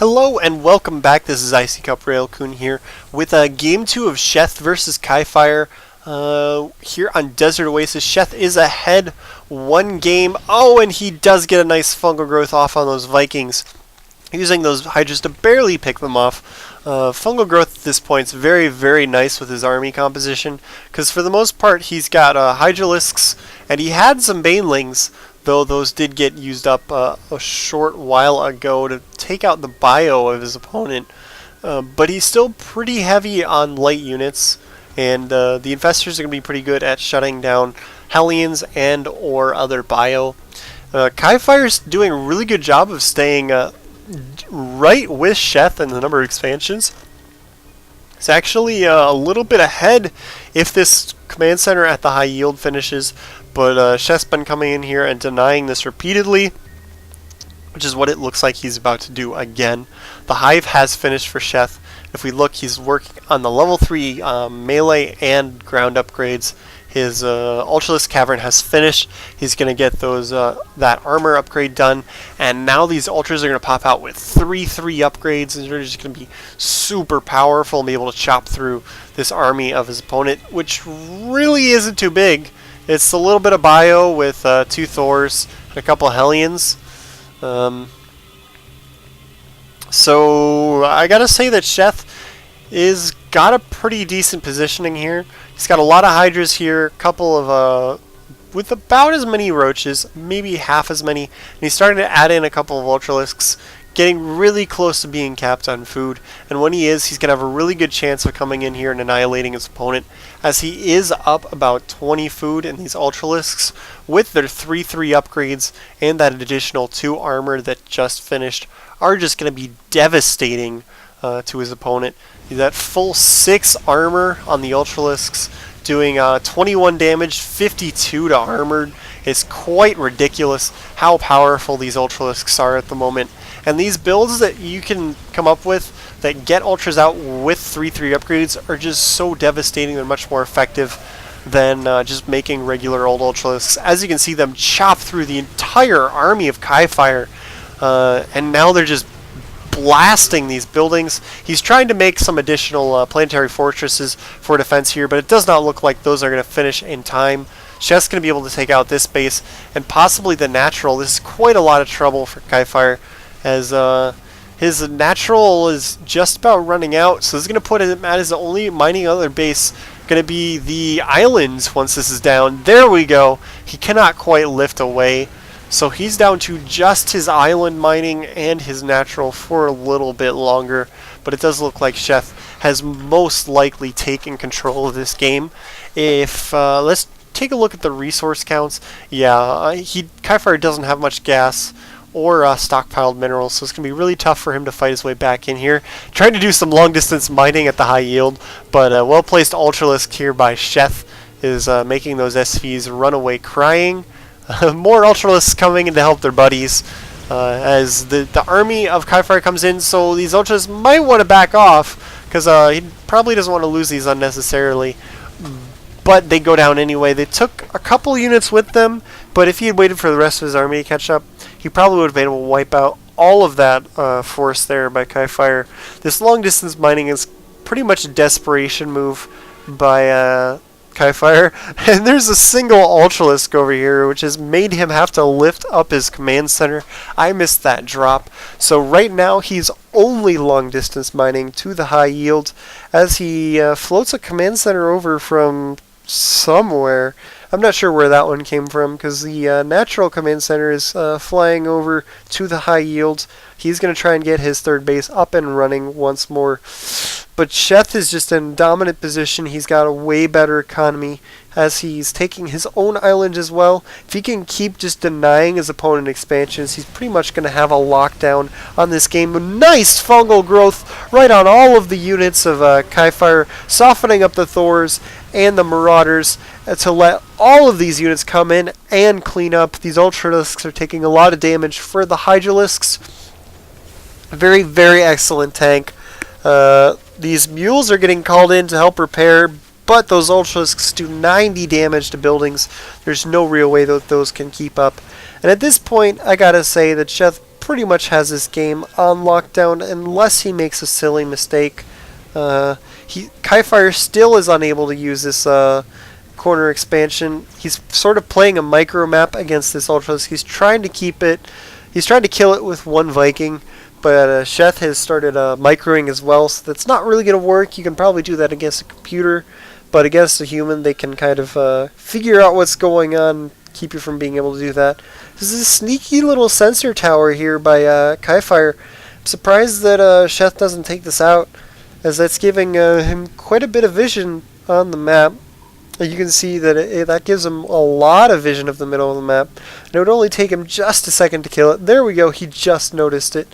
Hello and welcome back. This is Icy Cup Railcoon here with Game 2 of Sheth versus KiFire here on Desert Oasis. Sheth is ahead one game. Oh, and he does get a nice fungal growth off on those Vikings, using those Hydras to barely pick them off. Fungal growth at this point is very, very nice with his army composition, because for the most part he's got Hydralisks, and he had some Banelings, though those did get used up a short while ago to take out the bio of his opponent. But he's still pretty heavy on light units, and the Infestors are going to be pretty good at shutting down Hellions and or other bio. KiFire's doing a really good job of staying right with Sheth in the number of expansions. It's actually a little bit ahead if this command center at the high yield finishes, but Sheth's been coming in here and denying this repeatedly, which is what it looks like he's about to do again. The hive has finished for Sheth. If we look, he's working on the level 3 melee and ground upgrades. His Ultralisk Cavern has finished. He's going to get those that armor upgrade done, and now these Ultras are going to pop out with 3/3 upgrades, and they're just going to be super powerful and be able to chop through this army of his opponent, which really isn't too big. It's a little bit of bio with 2 Thors and a couple of Hellions. So I gotta say that Sheth is got a pretty decent positioning here. He's got a lot of Hydras here, a couple of with about as many Roaches, maybe half as many, and he's starting to add in a couple of Ultralisks, getting really close to being capped on food. And when he is, he's going to have a really good chance of coming in here and annihilating his opponent, as he is up about 20 food, and these Ultralisks, with their 3/3 upgrades and that additional 2 armor that just finished, are just going to be devastating to his opponent. That full 6 armor on the Ultralisks, doing 21 damage, 52 to armored. It's quite ridiculous how powerful these Ultralisks are at the moment. And these builds that you can come up with that get Ultras out with 3/3 upgrades are just so devastating. They're much more effective than just making regular old Ultralisks. As you can see them chop through the entire army of KiFire, and now they're just blasting these buildings. He's trying to make some additional planetary fortresses for defense here, but it does not look like those are going to finish in time. Sheth's going to be able to take out this base and possibly the natural. This is quite a lot of trouble for KiFire, as his natural is just about running out, so this is going to put him at his only mining other base, going to be the islands once this is down. There we go. He cannot quite lift away, so he's down to just his island mining and his natural for a little bit longer, but it does look like Sheth has most likely taken control of this game. If let's take a look at the resource counts. Yeah, KiFire doesn't have much gas or stockpiled minerals, so it's going to be really tough for him to fight his way back in here. Trying to do some long-distance mining at the high yield, but a well-placed Ultralisk here by Sheth is making those SVs run away crying. More Ultralisks coming in to help their buddies as the army of KiFire comes in, so these Ultras might want to back off, because he probably doesn't want to lose these unnecessarily. But they go down anyway. They took a couple units with them, but if he had waited for the rest of his army to catch up, he probably would have been able to wipe out all of that force there by KiFire. This long-distance mining is pretty much a desperation move by KiFire. And there's a single Ultralisk over here, which has made him have to lift up his command center. I missed that drop. So right now he's only long-distance mining to the high yield, as he floats a command center over from somewhere. I'm not sure where that one came from, because the natural command center is flying over to the high yield. He's going to try and get his 3rd base up and running once more. But Sheth is just in dominant position. He's got a way better economy, as he's taking his own island as well. If he can keep just denying his opponent expansions, he's pretty much going to have a lockdown on this game. Nice fungal growth right on all of the units of KiFire, softening up the Thors and the Marauders to let all of these units come in and clean up. These Ultralisks are taking a lot of damage for the Hydralisks. Very, very excellent tank. These mules are getting called in to help repair, but those Ultralisks do 90 damage to buildings. There's no real way that those can keep up. And at this point, I gotta say that Sheth pretty much has this game on lockdown unless he makes a silly mistake. KiFire still is unable to use this corner expansion. He's sort of playing a micro map against this Ultralisk. He's trying to keep it. He's trying to kill it with one Viking, but Sheth has started microing as well, so that's not really going to work. You can probably do that against a computer, but against a human, they can kind of figure out what's going on, keep you from being able to do that. This is a sneaky little sensor tower here by KiFire. I'm surprised that Sheth doesn't take this out, as that's giving him quite a bit of vision on the map. You can see that that gives him a lot of vision of the middle of the map. And it would only take him just a second to kill it. There we go, he just noticed it.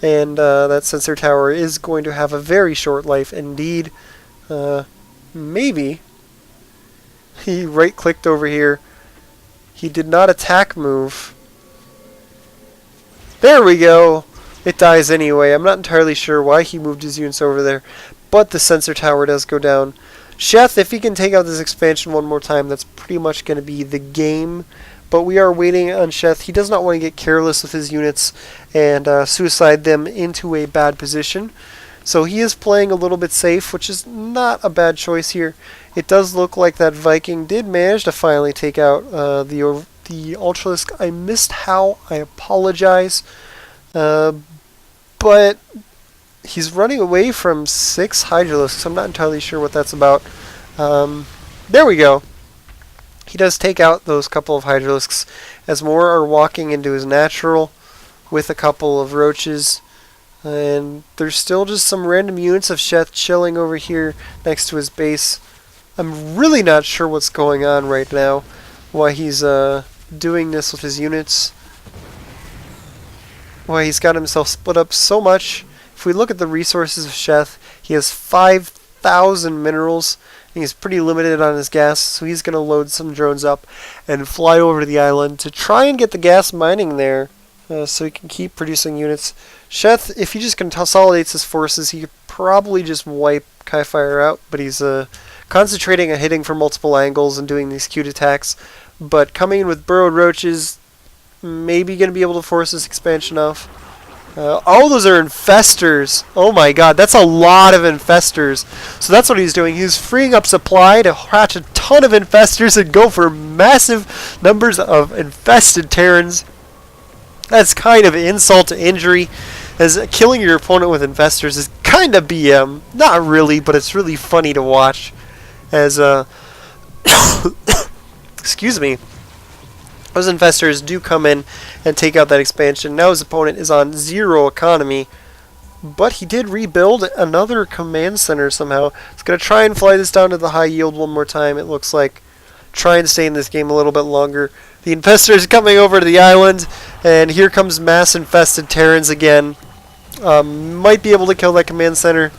And that sensor tower is going to have a very short life indeed. Maybe. He right-clicked over here. He did not attack move. There we go. It dies anyway. I'm not entirely sure why he moved his units over there, but the sensor tower does go down. Sheth, if he can take out this expansion one more time, that's pretty much going to be the game. But we are waiting on Sheth. He does not want to get careless with his units and suicide them into a bad position. So he is playing a little bit safe, which is not a bad choice here. It does look like that Viking did manage to finally take out the Ultralisk. I missed how. I apologize. But he's running away from 6 Hydralisks. I'm not entirely sure what that's about. There we go. He does take out those couple of Hydralisks as more are walking into his natural with a couple of roaches. And there's still just some random units of Sheth chilling over here next to his base. I'm really not sure what's going on right now, why he's doing this with his units. Why he's got himself split up so much. If we look at the resources of Sheth, he has 5,000 minerals, and he's pretty limited on his gas, so he's going to load some drones up and fly over to the island to try and get the gas mining there, so he can keep producing units. Sheth, if he just consolidates his forces, he could probably just wipe KiFire out, but he's concentrating on hitting from multiple angles and doing these cute attacks. But coming in with burrowed roaches, maybe going to be able to force this expansion off. Oh, those are infestors. Oh my god, that's a lot of infestors. So that's what he's doing. He's freeing up supply to hatch a ton of infestors and go for massive numbers of infested Terrans. That's kind of insult to injury, as killing your opponent with infestors is kind of BM. Not really, but it's really funny to watch. As, excuse me. Those infestors do come in and take out that expansion. Now his opponent is on 0 economy, but he did rebuild another command center somehow. He's going to try and fly this down to the high yield one more time, it looks like. Try and stay in this game a little bit longer. The infestors coming over to the island, and here comes mass infested Terrans again. Might be able to kill that command center.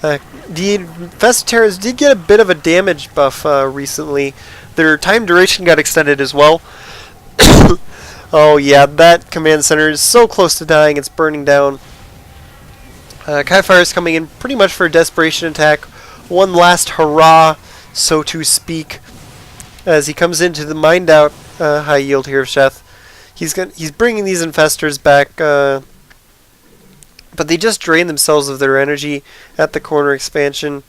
The infested Terrans did get a bit of a damage buff recently. Their time duration got extended as well. Oh yeah, that command center is so close to dying, it's burning down. KiFire is coming in pretty much for a desperation attack. One last hurrah, so to speak, as he comes into the mined out high yield here of Sheth. He's bringing these infestors back, but they just drain themselves of their energy at the corner expansion.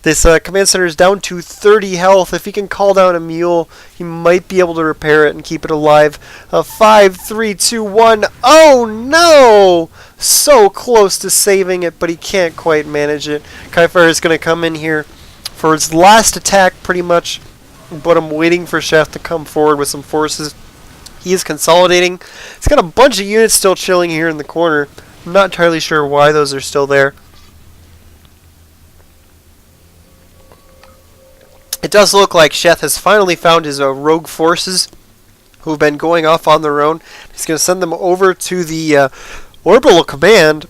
This command center is down to 30 health. If he can call down a mule, he might be able to repair it and keep it alive. 5, 3, 2, 1. Oh no! So close to saving it, but he can't quite manage it. KiFire is going to come in here for his last attack, pretty much. But I'm waiting for Sheth to come forward with some forces. He is consolidating. He's got a bunch of units still chilling here in the corner. I'm not entirely sure why those are still there. It does look like Sheth has finally found his rogue forces who have been going off on their own. He's going to send them over to the orbital command.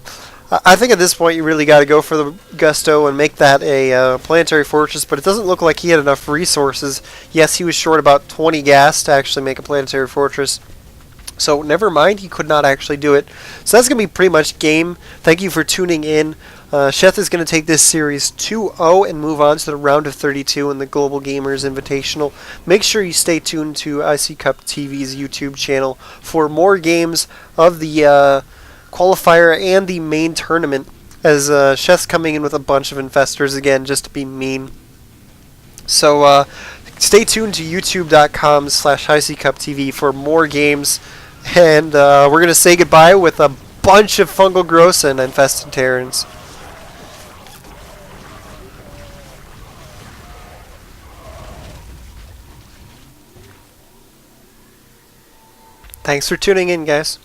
I think at this point you really got to go for the gusto and make that a planetary fortress, but it doesn't look like he had enough resources. Yes, he was short about 20 gas to actually make a planetary fortress. So never mind, he could not actually do it. So that's going to be pretty much game. Thank you for tuning in. Sheth is going to take this series 2-0 and move on to the round of 32 in the Global Gamers Invitational. Make sure you stay tuned to IC Cup TV's YouTube channel for more games of the qualifier and the main tournament, as Sheth's coming in with a bunch of infestors again just to be mean. So stay tuned to youtube.com/ICCupTV for more games, and we're going to say goodbye with a bunch of Fungal Growths and Infested Terrans. Thanks for tuning in, guys.